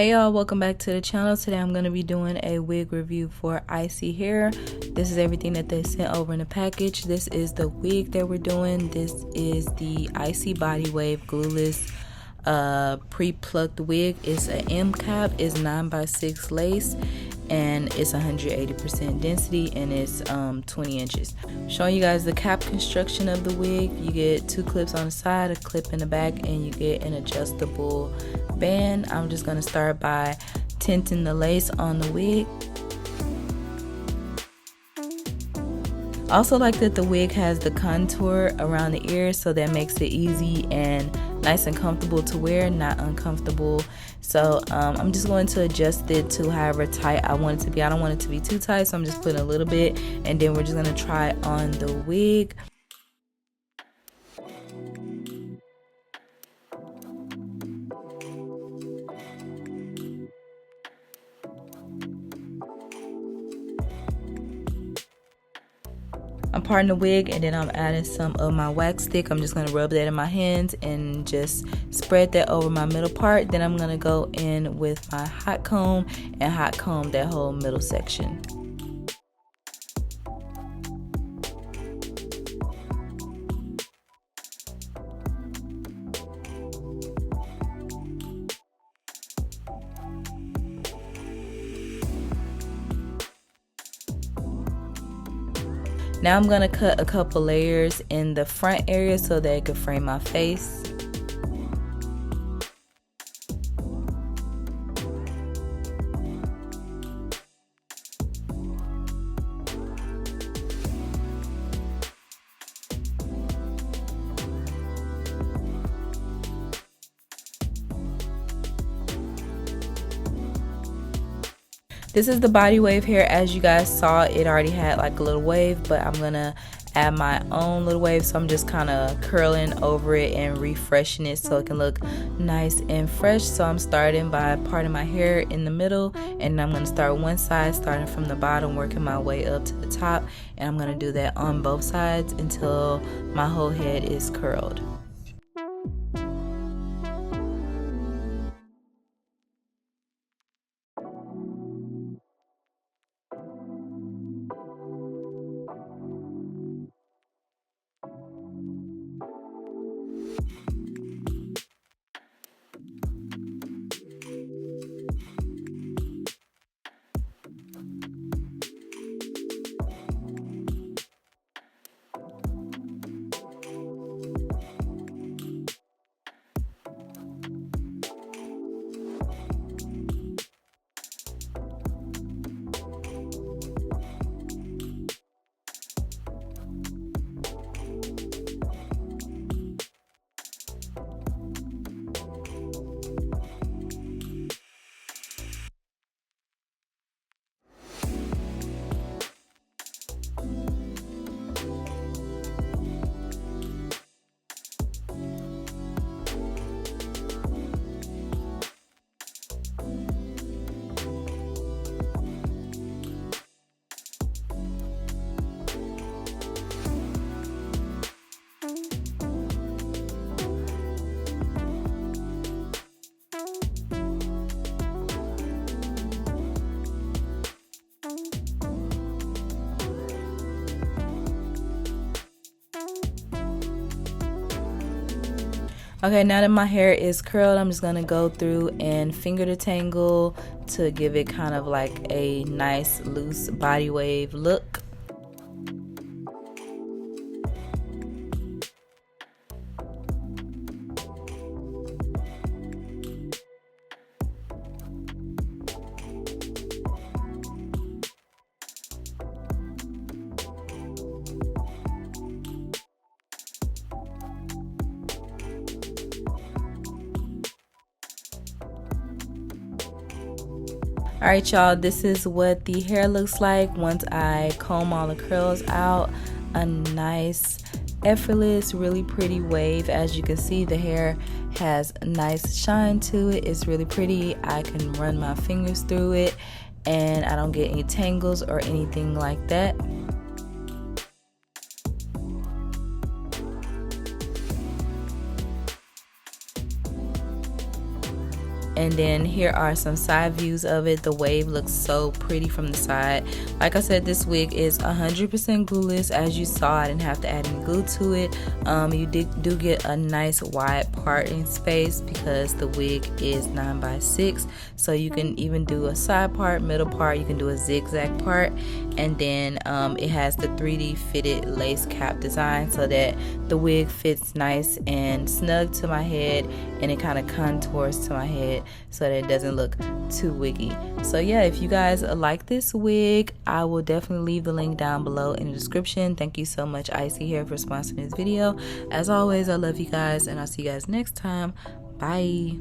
Hey y'all, welcome back to the channel. Today I'm going to be doing a wig review for ISEE hair. This is everything that they sent over in the package. This is the wig that we're doing. This is the ISEE Body Wave Glueless pre-plucked wig. It's an M cap, it's 9x6 lace, and it's 180% density, and it's 20 inches. Showing you guys the cap construction of the wig. You get 2 clips on the side, a clip in the back, and you get an adjustable band. I'm just going to start by tinting the lace on the wig. I also like that the wig has the contour around the ears, so that makes it easy and nice and comfortable to wear, not uncomfortable. So I'm just going to adjust it to however tight I want it to be. I don't want it to be too tight, so I'm just putting a little bit, and then we're just going to try on the wig. I'm parting the wig, and then I'm adding some of my wax stick. I'm just going to rub that in my hands and just spread that over my middle part. Then I'm going to go in with my hot comb and hot comb that whole middle section. Now I'm going to cut a couple layers in the front area so that it can frame my face. This is the body wave hair. As you guys saw, it already had like a little wave, but I'm gonna add my own little wave, so I'm just kind of curling over it and refreshing it so it can look nice and fresh. So I'm starting by parting my hair in the middle, and I'm gonna start one side, starting from the bottom, working my way up to the top, and I'm gonna do that on both sides until my whole head is curled. Okay, now that my hair is curled, I'm just gonna go through and finger detangle to give it kind of like a nice loose body wave look. Alright y'all, this is what the hair looks like once I comb all the curls out. A nice, effortless, really pretty wave. As you can see, the hair has a nice shine to it. It's really pretty. I can run my fingers through it and I don't get any tangles or anything like that. And then here are some side views of it. The wave looks so pretty from the side. Like I said, this wig is 100% glueless. As you saw, I didn't have to add any glue to it. You do get a nice wide parting space because the wig is 9x6, so you can even do a side part, middle part, you can do a zigzag part. And then it has the 3D fitted lace cap design so that the wig fits nice and snug to my head, and it kind of contours to my head so that it doesn't look too wiggy. So yeah, if you guys like this wig, I will definitely leave the link down below in the description. Thank you so much, ISEE Hair, for sponsoring this video. As always, I love you guys, and I'll see you guys next time. Bye.